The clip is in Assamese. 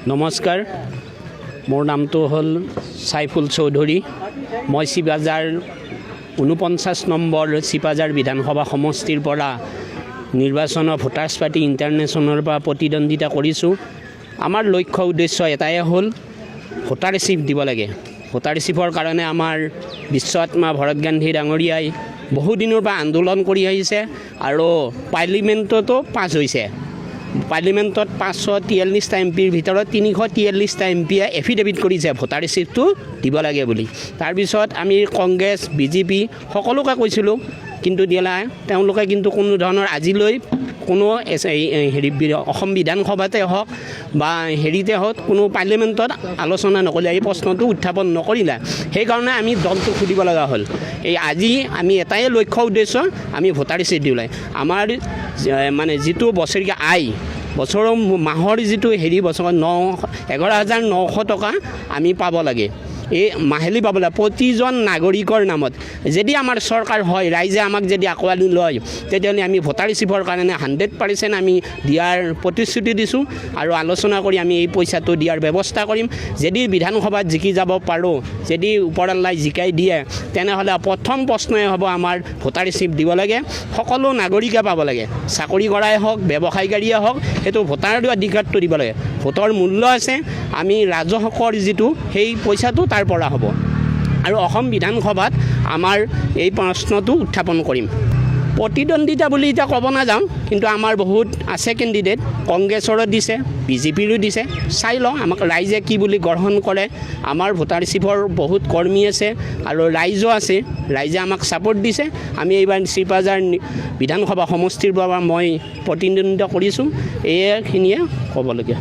নমস্কাৰ, মোৰ নামটো হ'ল চাইফুল চৌধুৰী। মই চিপাঝাৰ ৪৯ নম্বৰ চিপাঝাৰ বিধানসভা সমষ্টিৰ পৰা নিৰ্বাচনৰ ভোটাৰ্ছ পাৰ্টি ইণ্টাৰনেশ্যনেলৰ পৰা প্ৰতিদ্বন্দ্বিতা কৰিছোঁ। আমাৰ লক্ষ্য উদ্দেশ্য এটাই হ'ল ভোটাৰ ৰিচিপ্ট দিব লাগে। ভোটাৰ ৰিচিপ্টৰ কাৰণে আমাৰ বিশ্বআত্মা ভৰত গান্ধী ডাঙৰীয়াই বহুদিনৰ পৰা আন্দোলন কৰি আহিছে আৰু পাৰ্লিমেণ্টতো পাছ হৈছে। পাৰ্লিমেণ্টত ৫৪৩টা এমপিৰ ভিতৰত ৩৪৩টা এমপিয়ে এফিডেভিট কৰিছে ভোটাৰ ৰিচিপ্টটো দিব লাগে বুলি। তাৰপিছত আমি কংগ্ৰেছ বিজেপি সকলোকে কৈছিলোঁ, কিন্তু তেওঁলোকে কিন্তু কোনো ধৰণৰ আজিলৈ কোনো অসম বিধানসভাতে হওক বা হেৰিতে হওক কোনো পাৰ্লিমেণ্টত আলোচনা নকৰিলে, এই প্ৰশ্নটো উত্থাপন নকৰিলে। সেইকাৰণে আমি দলটো সুধিব লগা হ'ল। আজি আমি এটাই লক্ষ্য উদ্দেশ্য, আমি ভোটাৰ ৰিচিপ্ট দিওঁ লাগে। আমাৰ মানে যিটো বছৰীয়া আয়, বছৰৰ মাহৰ যিটো বছৰত 11,900 টকা আমি পাব লাগে। এই মাহিলী পাব লাগে প্ৰতিজন নাগৰিকৰ নামত। যদি আমাৰ চৰকাৰ হয়, ৰাইজে আমাক যদি আঁকোৱালি লয়, তেতিয়াহ'লে আমি ভোটাৰ ৰিচিপ্টৰ কাৰণে 100% আমি দিয়াৰ প্ৰতিশ্ৰুতি দিছোঁ আৰু আলোচনা কৰি আমি এই পইচাটো দিয়াৰ ব্যৱস্থা কৰিম। যদি বিধানসভাত জিকি যাব পাৰোঁ, যদি ওপৰৱালাই জিকাই দিয়ে, তেনেহ'লে প্ৰথম প্ৰশ্নই হ'ব আমাৰ ভোটাৰ ৰিচিপ্ট দিব লাগে। সকলো নাগৰিকে পাব লাগে, চাকৰি কৰাই হওক, ব্যৱসায়ীকাৰীয়ে হওক, সেইটো ভোটাৰ অধিকাৰটো দিব লাগে। ভোটৰ মূল্য আছে, আমি ৰাজহকৰ যিটো সেই পইচাটো তাৰ পৰা হ'ব আৰু অসম বিধানসভাত আমাৰ এই প্ৰশ্নটো উত্থাপন কৰিম। প্ৰতিদ্বন্দ্বিতা বুলি এতিয়া ক'ব নাযাওঁ, কিন্তু আমাৰ বহুত আছে কেণ্ডিডেট, কংগ্ৰেছৰো দিছে, বিজেপিৰো দিছে। চাই লওঁ আমাক ৰাইজে কি বুলি গ্ৰহণ কৰে। আমাৰ ভোটাৰ ৰিচিপ্টৰ বহুত কৰ্মী আছে আৰু ৰাইজো আছে, ৰাইজে আমাক ছাপোৰ্ট দিছে। আমি এইবাৰ চিপাঝাৰ বিধানসভা সমষ্টিৰ পৰা মই প্ৰতিদ্বন্দ্বিতা কৰিছোঁ। এইখিনিয়ে ক'বলগীয়া।